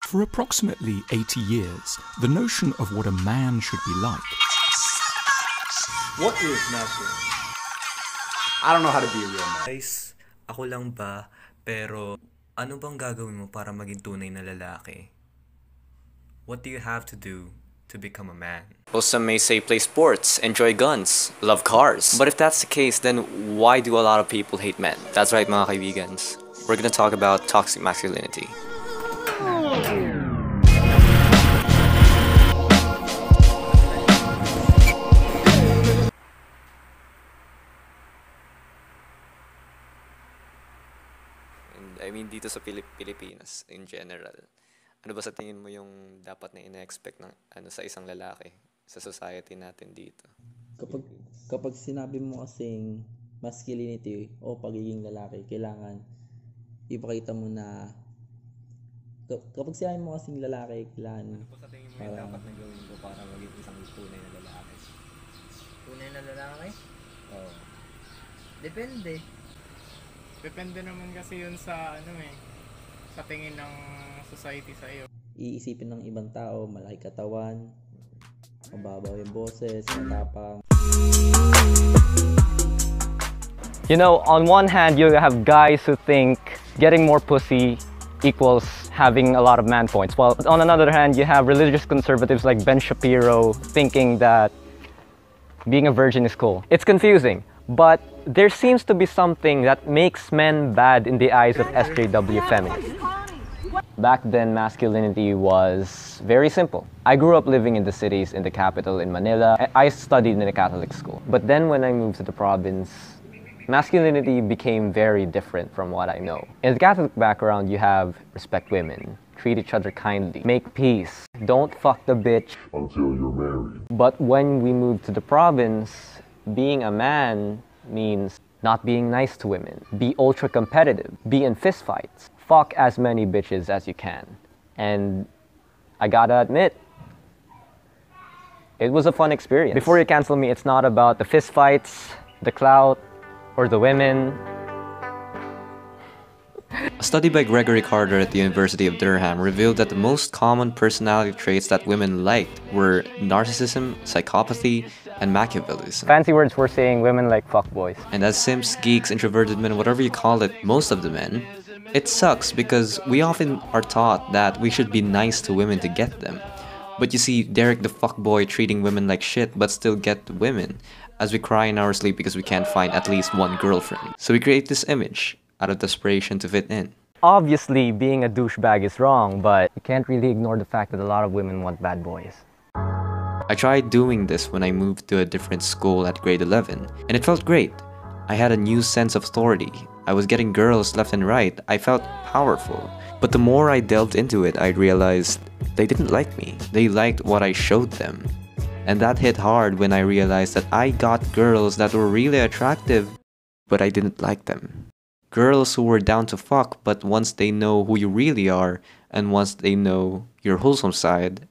For approximately 80 years, the notion of what a man should be like. What is masculine? I don't know how to be a real man. Guys, ako lang ba? Pero ano bang gagawin mo para maging tunay na lalaki? What do you have to do to become a man? Well, some may say play sports, enjoy guns, love cars. But if that's the case, then why do a lot of people hate men? That's right, mga kaibigan. We're gonna talk about toxic masculinity. I mean, dito sa Pilipinas in general, ano ba sa tingin mo yung dapat na ina-expect ng sa isang lalaki sa society natin dito? Kapag sinabi mo kasing masculinity o pagiging lalaki, kailangan ipakita mo na kapag sinabi mo kasing lalaki, kailangan ano po sa tingin mo yung dapat na gawin ko para maging isang tunay na lalaki? Tunay na lalaki? Oo. Depende naman kasi yun sa sa tingin ng society sa iyo. Iisipin ng ibang tao, malaki katawan, mababaw yung boses, matapang. You know, on one hand, you have guys who think getting more pussy equals having a lot of man points. While on another hand, you have religious conservatives like Ben Shapiro thinking that being a virgin is cool. It's confusing, but there seems to be something that makes men bad in the eyes of SJW feminists. Back then, masculinity was very simple. I grew up living in the cities, in the capital, in Manila. I studied in a Catholic school. But then when I moved to the province, masculinity became very different from what I know. In the Catholic background, you have respect women, treat each other kindly, make peace, don't fuck the bitch until you're married. But when we moved to the province, being a man means not being nice to women, be ultra competitive, be in fistfights, fuck as many bitches as you can. And I gotta admit, it was a fun experience. Before you cancel me, it's not about the fistfights, the clout, or the women. A study by Gregory Carter at the University of Durham revealed that the most common personality traits that women liked were narcissism, psychopathy, and Machiavellism. Fancy words for saying women like fuckboys. And as simps, geeks, introverted men, whatever you call it, most of the men, it sucks because we often are taught that we should be nice to women to get them. But you see Derek the fuckboy treating women like shit but still get women, as we cry in our sleep because we can't find at least one girlfriend. So we create this image out of desperation to fit in. Obviously, being a douchebag is wrong, but you can't really ignore the fact that a lot of women want bad boys. I tried doing this when I moved to a different school at grade 11, and it felt great. I had a new sense of authority. I was getting girls left and right. I felt powerful. But the more I delved into it, I realized they didn't like me. They liked what I showed them. And that hit hard when I realized that I got girls that were really attractive, but I didn't like them. Girls who were down to fuck, but once they know who you really are, and once they know your wholesome side,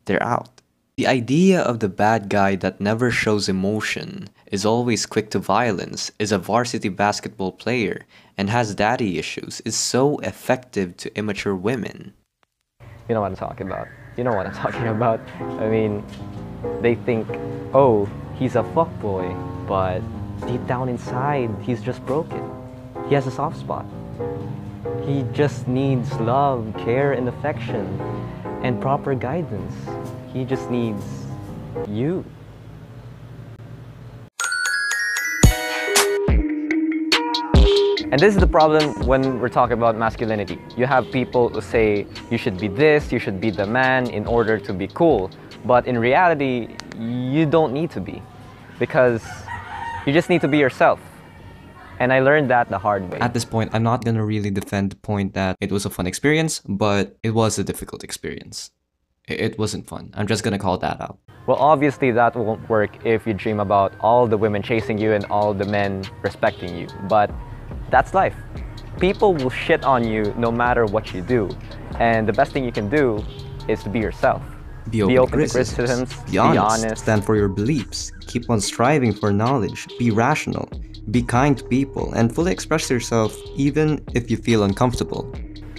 they're out. The idea of the bad guy that never shows emotion, is always quick to violence, is a varsity basketball player, and has daddy issues, is so effective to immature women. You know what I'm talking about. You know what I'm talking about. I mean, they think, oh, he's a fuckboy, but deep down inside, he's just broken. He has a soft spot. He just needs love, care, and affection, and proper guidance. He just needs you. And this is the problem when we're talking about masculinity. You have people who say you should be this, you should be the man in order to be cool. But in reality, you don't need to be, because you just need to be yourself. And I learned that the hard way. At this point, I'm not gonna really defend the point that it was a fun experience, but it was a difficult experience. It wasn't fun. I'm just gonna call that out. Well, obviously that won't work if you dream about all the women chasing you and all the men respecting you. But that's life. People will shit on you no matter what you do. And the best thing you can do is to be yourself. Be open to criticisms. Be honest. Stand for your beliefs. Keep on striving for knowledge. Be rational. Be kind to people. And fully express yourself even if you feel uncomfortable.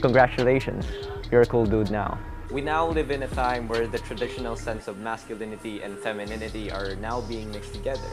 Congratulations. you're a cool dude now. We now live in a time where the traditional sense of masculinity and femininity are now being mixed together.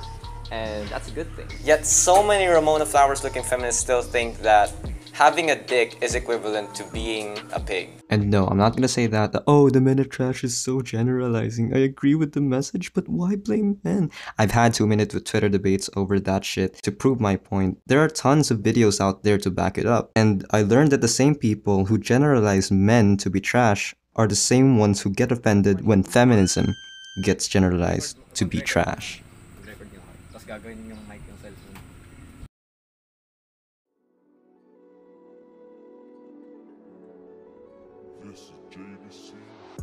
And that's a good thing. Yet so many Ramona Flowers-looking feminists still think that having a dick is equivalent to being a pig. And no, I'm not gonna say that, oh, the men are trash is so generalizing. I agree with the message, but why blame men? I've had 2 minutes with Twitter debates over that shit to prove my point. There are tons of videos out there to back it up. And I learned that the same people who generalize men to be trash are the same ones who get offended when feminism gets generalized to be trash.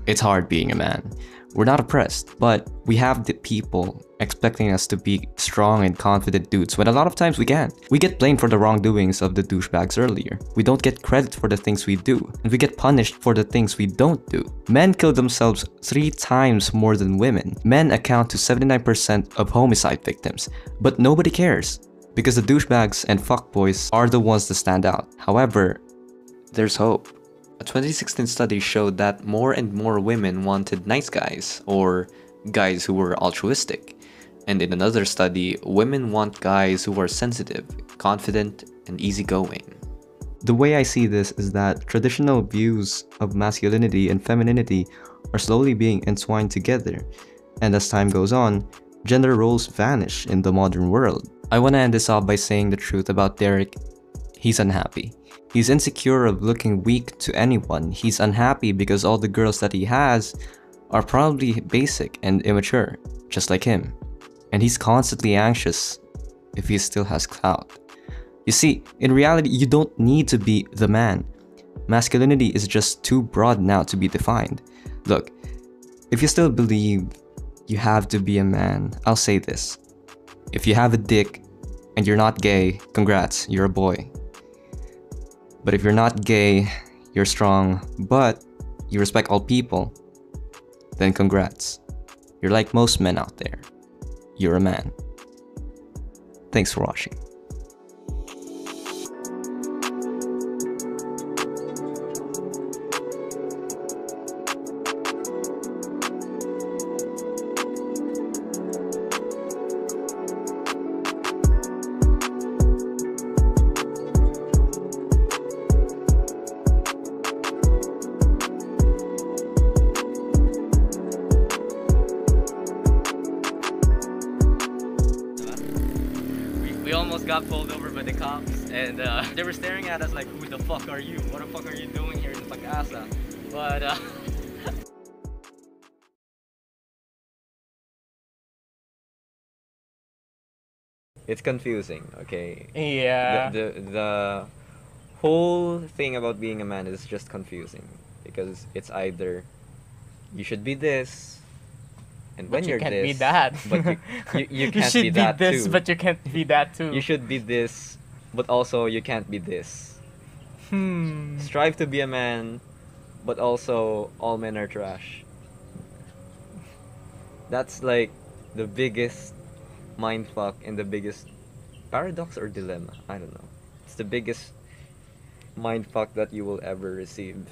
It's hard being a man. We're not oppressed, but we have the people expecting us to be strong and confident dudes when a lot of times we can't. We get blamed for the wrongdoings of the douchebags earlier. We don't get credit for the things we do, and we get punished for the things we don't do. Men kill themselves 3 times more than women. Men account to 79% of homicide victims, but nobody cares because the douchebags and fuckboys are the ones that stand out. However, there's hope. A 2016 study showed that more and more women wanted nice guys, or guys who were altruistic. And in another study, women want guys who are sensitive, confident, and easygoing. The way I see this is that traditional views of masculinity and femininity are slowly being entwined together. And as time goes on, gender roles vanish in the modern world. I want to end this off by saying the truth about Derek. He's unhappy. He's insecure of looking weak to anyone. He's unhappy because all the girls that he has are probably basic and immature, just like him. And he's constantly anxious if he still has clout. You see, in reality, you don't need to be the man. Masculinity is just too broad now to be defined. Look, if you still believe you have to be a man, I'll say this. If you have a dick and you're not gay, congrats, you're a boy. But if you're not gay, you're strong, but you respect all people, then congrats. You're like most men out there. You're a man. Thanks for watching. We almost got pulled over by the cops, and they were staring at us like, who the fuck are you? What the fuck are you doing here in Pag-asa? But It's confusing, okay? Yeah. The whole thing about being a man is just confusing because it's either you should be this, and when you're can't this, be that. but you can't You should be that this, too. but you can't be that too. You should be this, but also you can't be this. Hmm. Strive to be a man, but also all men are trash. That's like the biggest mindfuck and the biggest paradox or dilemma. I don't know. It's the biggest mindfuck that you will ever receive.